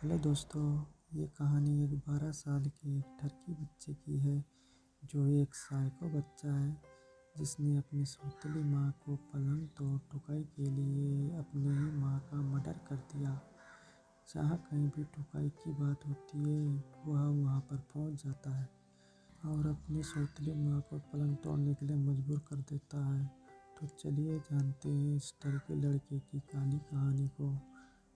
Hello दोस्तों। ये कहानी एक 12 साल के एक टर्की बच्चे की है जो एक साइको बच्चा है जिसने अपनी सौतेली माँ को पलंग तोड़ टुकाई के लिए अपनी ही माँ का मर्डर कर दिया। जहाँ कहीं भी टुकाई की बात होती है वह वहाँ पर पहुँच जाता है और अपनी सौतेली माँ को पलंग तोड़ने के लिए मजबूर कर देता है। तो चलिए जानते हैं इस टर्की लड़के की काली कहानी को।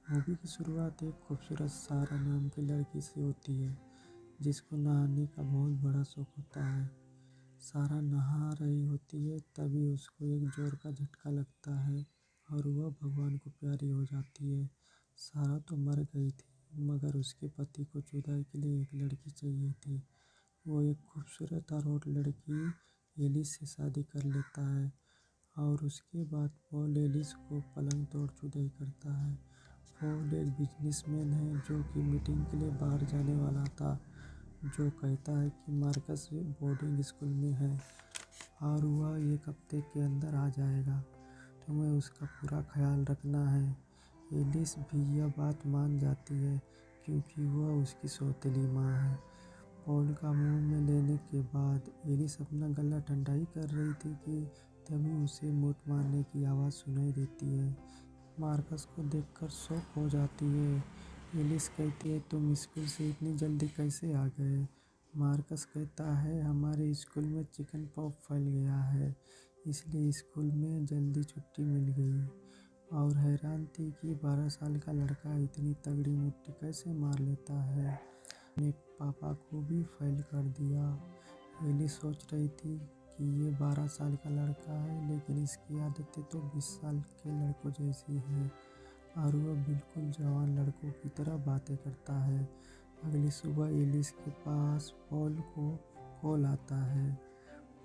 मूवी की शुरुआत एक खूबसूरत सारा नाम की लड़की से होती है जिसको नहाने का बहुत बड़ा शौक होता है। सारा नहा रही होती है तभी उसको एक जोर का झटका लगता है और वह भगवान को प्यारी हो जाती है। सारा तो मर गई थी मगर उसके पति को जुदाई के लिए एक लड़की चाहिए थी। वो एक खूबसूरत और लड़की एलिस से शादी कर लेता है और उसके बाद पॉल एलिस को पलंग तोड़ जुदाई करता है। पॉल एक बिजनेसमैन है जो कि मीटिंग के लिए बाहर जाने वाला था, जो कहता है कि मार्कस बोर्डिंग स्कूल में है और वह एक हफ्ते के अंदर आ जाएगा। तुम्हें उसका पूरा ख्याल रखना है। एलिस भी यह बात मान जाती है क्योंकि वह उसकी सौतेली माँ है। पॉल का मुंह में लेने के बाद एलिस अपना गला ठंडा ही कर रही थी कि तभी उसे मूठ मारने की आवाज़ सुनाई देती है। मार्कस को देखकर शॉक हो जाती है। एलिस कहती है, तुम स्कूल से इतनी जल्दी कैसे आ गए? मार्कस कहता है, हमारे स्कूल में चिकन पॉक्स फैल गया है इसलिए स्कूल में जल्दी छुट्टी मिल गई। और हैरान थी कि 12 साल का लड़का इतनी तगड़ी मुट्ठी कैसे मार लेता है। अपने पापा को भी फेल कर दिया। एलिस सोच रही थी कि ये 12 साल का लड़का है लेकिन इसकी आदतें तो 20 साल के लड़कों जैसी है और वह बिल्कुल जवान लड़कों की तरह बातें करता है। अगली सुबह एलिस के पास पॉल को कॉल आता है।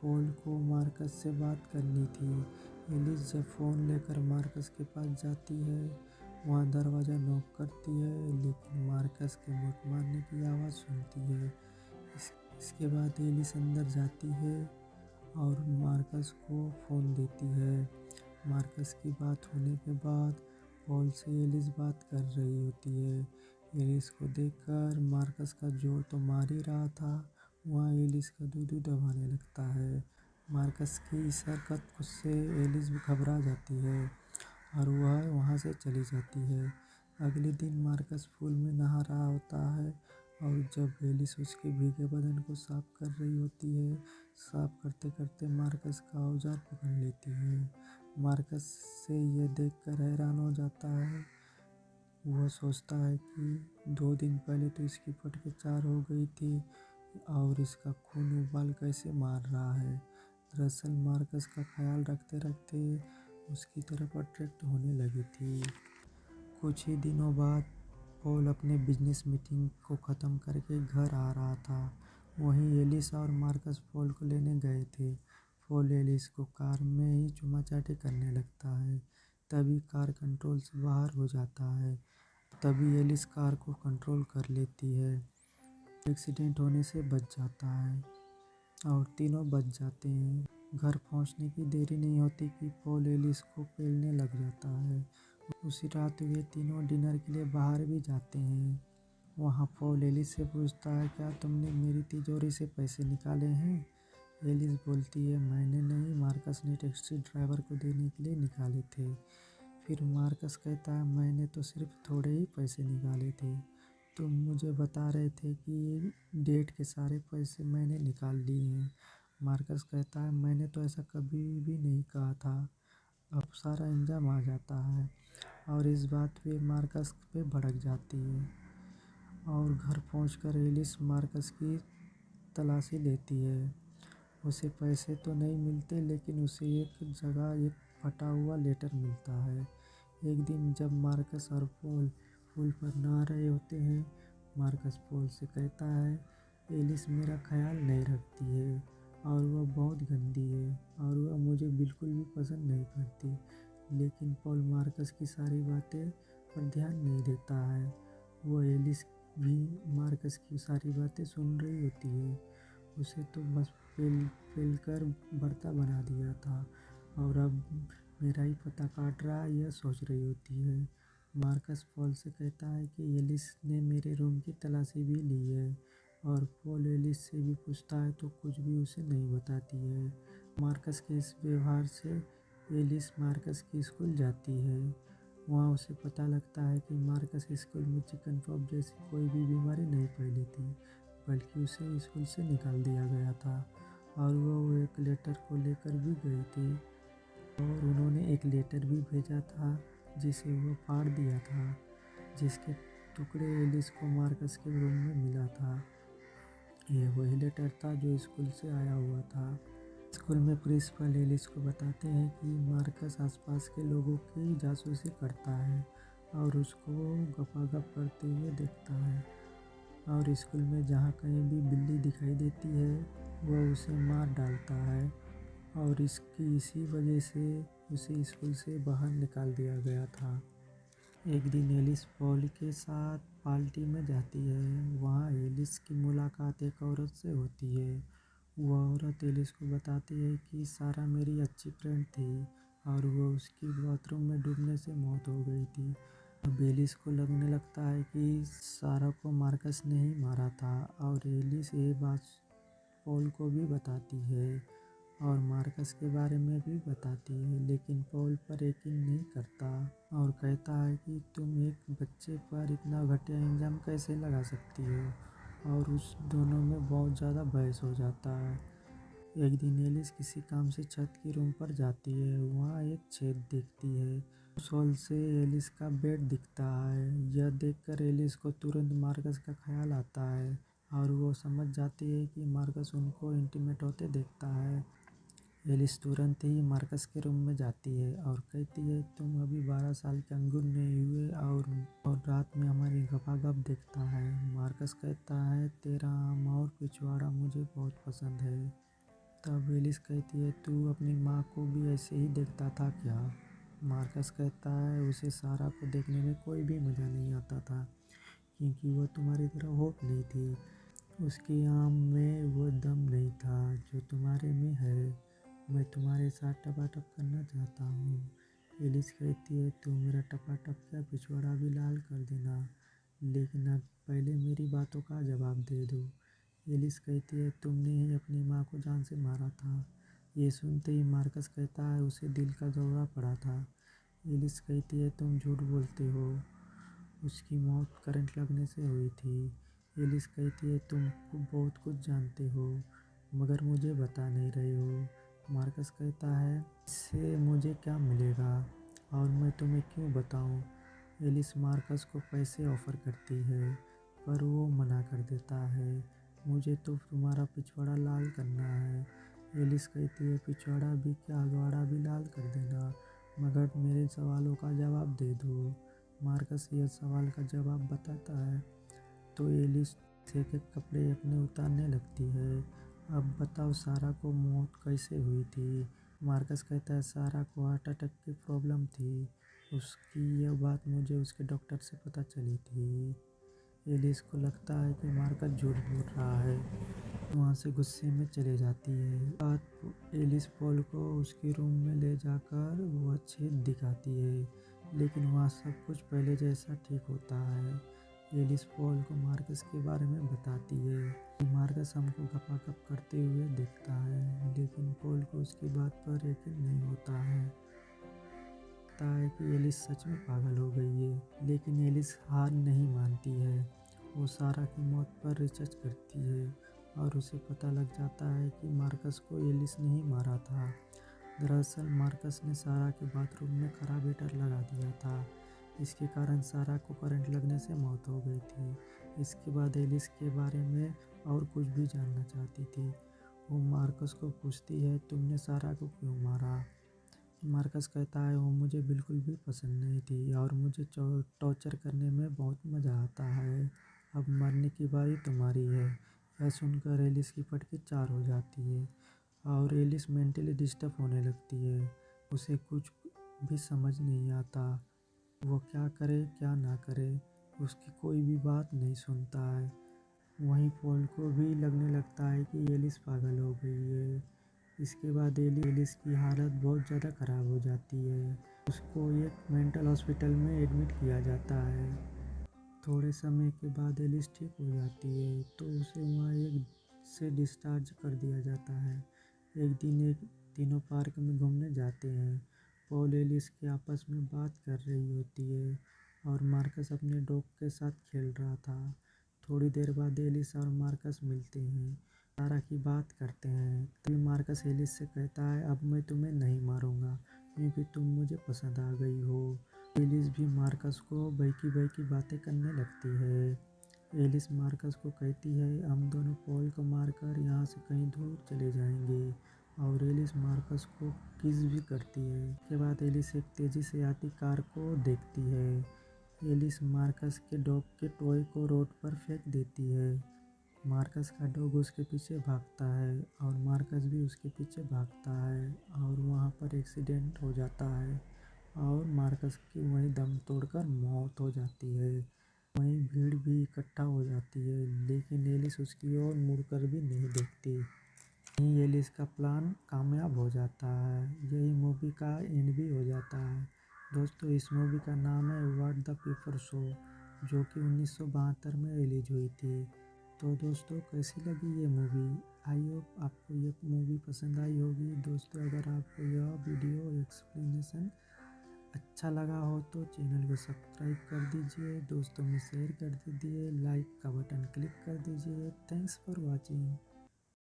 पॉल को मार्कस से बात करनी थी। एलिस जब फ़ोन लेकर मार्कस के पास जाती है वहाँ दरवाज़ा नॉक करती है लेकिन मार्कस के मुठ मारने की आवाज़ सुनती है। इसके बाद एलिस अंदर जाती है और मार्कस को फ़ोन देती है। मार्कस की बात होने के बाद पॉल से एलिस बात कर रही होती है। एलिस को देखकर मार्कस का जोर तो मार ही रहा था, वहाँ एलिस का दूध दबाने लगता है। मार्कस की इस हरकत से एलिस घबरा जाती है और वह वहाँ से चली जाती है। अगले दिन मार्कस पूल में नहा रहा होता है और जब एलिस उसके भीगे बदन को साफ कर रही होती है, साफ करते करते मार्कस का औजार पकड़ लेती है। मार्कस से यह देखकर हैरान हो जाता है। वह सोचता है कि 2 दिन पहले तो इसकी फटके 4 हो गई थी और इसका खून उबाल कैसे मार रहा है। दरअसल मार्कस का ख्याल रखते रखते उसकी तरफ अट्रैक्ट होने लगी थी। कुछ ही दिनों बाद पॉल अपने बिजनेस मीटिंग को ख़त्म करके घर आ रहा था। वहीं एलिस और मार्कस पॉल को लेने गए थे। पॉल एलिस को कार में ही चूमाचाटी करने लगता है। तभी कार कंट्रोल से बाहर हो जाता है। तभी एलिस कार को कंट्रोल कर लेती है। एक्सीडेंट होने से बच जाता है और तीनों बच जाते हैं। घर पहुंचने की देरी नहीं होती कि पॉल एलिस को पेलने लग जाता है। उसी रात वे तीनों डिनर के लिए बाहर भी जाते हैं। वहाँ पॉल एलिस से पूछता है, क्या तुमने मेरी तिजोरी से पैसे निकाले हैं? एलिस बोलती है, मैंने नहीं, मार्कस ने टैक्सी ड्राइवर को देने के लिए निकाले थे। फिर मार्कस कहता है, मैंने तो सिर्फ थोड़े ही पैसे निकाले थे, तुम मुझे बता रहे थे कि डेट के सारे पैसे मैंने निकाल लिए हैं। मार्कस कहता है, मैंने तो ऐसा कभी भी नहीं कहा था। अब सारा इल्ज़ाम आ जाता है और इस बात पे मार्कस पे भड़क जाती है और घर पहुंचकर एलिस मार्कस की तलाशी लेती है। उसे पैसे तो नहीं मिलते लेकिन उसे एक जगह एक फटा हुआ लेटर मिलता है। एक दिन जब मार्कस और पॉल पुल पर नहा रहे होते हैं, मार्कस पॉल से कहता है, एलिस मेरा ख्याल नहीं रखती है और वह बहुत गंदी है और वह मुझे बिल्कुल भी पसंद नहीं करती। लेकिन पॉल मार्कस की सारी बातें पर ध्यान नहीं देता है। वह एलिस भी मार्कस की सारी बातें सुन रही होती है। उसे तो बस पेल कर भरता बना दिया था और अब मेरा ही पता काट रहा है, यह सोच रही होती है। मार्कस पॉल से कहता है कि एलिस ने मेरे रूम की तलाशी भी ली है और पॉल एलिस से भी पूछता है तो कुछ भी उसे नहीं बताती है। मार्कस के इस व्यवहार से एलिस मार्कस की स्कूल जाती है। वहाँ उसे पता लगता है कि मार्कस स्कूल में चिकन पॉक्स जैसी कोई भी बीमारी नहीं फैली थी, बल्कि उसे स्कूल से निकाल दिया गया था और वो एक लेटर को लेकर भी गई थी और उन्होंने एक लेटर भी भेजा था जिसे वो फाड़ दिया था, जिसके टुकड़े एलिस को मार्कस के रूम में मिला था। ये वही लेटर था जो स्कूल से आया हुआ था। स्कूल में प्रिंसिपल एलिस को बताते हैं कि मार्कस आसपास के लोगों की जासूसी करता है और उसको गपागप करते हुए देखता है और स्कूल में जहाँ कहीं भी बिल्ली दिखाई देती है वह उसे मार डालता है और इसी वजह से उसे स्कूल से बाहर निकाल दिया गया था। एक दिन एलिस पॉल के साथ पार्टी में जाती है। वहाँ एलिस की मुलाकात एक औरत से होती है। वह औरत एलिस को बताती है कि सारा मेरी अच्छी फ्रेंड थी और वो उसकी बाथरूम में डूबने से मौत हो गई थी। अब एलिस को लगने लगता है कि सारा को मार्कस ने ही मारा था और एलिस ये बात पॉल को भी बताती है और मार्कस के बारे में भी बताती है, लेकिन पॉल पर यकीन नहीं करता और कहता है कि तुम एक बच्चे पर इतना घटिया इल्ज़ाम कैसे लगा सकती हो, और उस दोनों में बहुत ज़्यादा बहस हो जाता है। एक दिन एलिस किसी काम से छत की रूम पर जाती है। वहाँ एक छेद दिखती है। उस हॉल से एलिस का बेड दिखता है। यह देखकर एलिस को तुरंत मार्कस का ख्याल आता है और वो समझ जाती है कि मार्कस उनको इंटीमेट होते देखता है। एलिस तुरंत ही मार्कस के रूम में जाती है और कहती है तुम अभी 12 साल के अंगूर नहीं हुए और रात में हमारी गपागप देखता है। मार्कस कहता है तेरा आम और पिछवाड़ा मुझे बहुत पसंद है। तब एलिस कहती है तू अपनी माँ को भी ऐसे ही देखता था क्या? मार्कस कहता है उसे सारा को देखने में कोई भी मज़ा नहीं आता था क्योंकि वह तुम्हारी तरह होप नहीं थी। उसकी आम में वो दम नहीं था जो तुम्हारे में है। मैं तुम्हारे साथ टपाटप करना चाहता हूँ। एलिस कहती है तू मेरा टपाटप क्या पिछवाड़ा भी लाल कर देना, लेकिन अब पहले मेरी बातों का जवाब दे दो। एलिस कहती है तुमने ही अपनी माँ को जान से मारा था। ये सुनते ही मार्कस कहता है उसे दिल का दौरा पड़ा था। एलिस कहती है तुम झूठ बोलते हो, उसकी मौत करंट लगने से हुई थी। एलिस कहती है तुम बहुत कुछ जानते हो मगर मुझे बता नहीं रहे हो। मार्कस कहता है इससे मुझे क्या मिलेगा और मैं तुम्हें क्यों बताऊं। एलिस मार्कस को पैसे ऑफर करती है पर वो मना कर देता है। मुझे तो तुम्हारा पिछवाड़ा लाल करना है। एलिस कहती है पिछवाड़ा भी क्या अगवाड़ा भी लाल कर देना, मगर मेरे सवालों का जवाब दे दो। मार्कस यह सवाल का जवाब बताता है तो एलिस से के कपड़े अपने उतारने लगती है। अब बताओ सारा को मौत कैसे हुई थी? मार्कस कहता है सारा को हार्ट अटैक की प्रॉब्लम थी। उसकी यह बात मुझे उसके डॉक्टर से पता चली थी। एलिस को लगता है कि मार्कस झूठ बोल रहा है। वहाँ से गुस्से में चले जाती है। बात एलिस पॉल को उसके रूम में ले जाकर वह छेद दिखाती है, लेकिन वहाँ सब कुछ पहले जैसा ठीक होता है। एलिस पॉल को मार्कस के बारे में बताती है कि मार्कस हमको गपागप करते हुए देखता है, लेकिन पॉल को उसकी बात पर यकीन नहीं होता है। लगता है कि एलिस सच में पागल हो गई है, लेकिन एलिस हार नहीं मानती है। वो सारा की मौत पर रिसर्च करती है और उसे पता लग जाता है कि मार्कस को एलिस ने ही मारा था। दरअसल मार्कस ने सारा के बाथरूम में खराबेटर लगा दिया था। इसके कारण सारा को करंट लगने से मौत हो गई थी। इसके बाद एलिस के बारे में और कुछ भी जानना चाहती थी। वो मार्कस को पूछती है तुमने सारा को क्यों मारा? मार्कस कहता है वो मुझे बिल्कुल भी पसंद नहीं थी और मुझे टॉर्चर करने में बहुत मज़ा आता है। अब मरने की बारी तुम्हारी है। यह सुनकर एलिस की पटकी चार हो जाती है और एलिस मेंटली डिस्टर्ब होने लगती है। उसे कुछ भी समझ नहीं आता, वो क्या करे क्या ना करे। उसकी कोई भी बात नहीं सुनता है। वहीं पॉल को भी लगने लगता है कि एलिस पागल हो गई है। इसके बाद एलिस की हालत बहुत ज़्यादा ख़राब हो जाती है उसको एक मेंटल हॉस्पिटल में एडमिट किया जाता है। थोड़े समय के बाद एलिस ठीक हो जाती है तो उसे वहाँ एक से डिस्चार्ज कर दिया जाता है। एक तीनों पार्क में घूमने जाते हैं। पॉल एलिस के आपस में बात कर रही होती है और मार्कस अपने डॉग के साथ खेल रहा था। थोड़ी देर बाद एलिस और मार्कस मिलते हैं, सारा की बात करते हैं। तभी मार्कस एलिस से कहता है, अब मैं तुम्हें नहीं मारूंगा क्योंकि तुम मुझे पसंद आ गई हो। एलिस भी मार्कस को बहकी बहकी बातें करने लगती है। एलिस मार्कस को कहती है, हम दोनों पॉल को मारकर यहाँ से कहीं दूर चले जाएंगे, और एलिस मार्कस को किस भी करती है। इसके बाद एलिस एक तेजी से आती कार को देखती है। एलिस मार्कस के डॉग के टॉय को रोड पर फेंक देती है। मार्कस का डॉग उसके पीछे भागता है और मार्कस भी उसके पीछे भागता है और वहाँ पर एक्सीडेंट हो जाता है और मार्कस की वहीं दम तोड़कर मौत हो जाती है। वहीं भीड़ भी इकट्ठा हो जाती है, लेकिन एलिस उसकी ओर मुड़कर भी नहीं देखती। यहीं एलिस का प्लान कामयाब हो जाता है। यही मूवी का एंड भी हो जाता है। दोस्तों, इस मूवी का नाम है व्हाट द पेपर शो, जो कि 1972 में रिलीज हुई थी। तो दोस्तों, कैसी लगी ये मूवी? आई होप आपको ये मूवी पसंद आई होगी। दोस्तों, अगर आपको यह वीडियो एक्सप्लेनेशन अच्छा लगा हो तो चैनल को सब्सक्राइब कर दीजिए, दोस्तों में शेयर कर दीजिए, लाइक का बटन क्लिक कर दीजिए। Thanks for watching.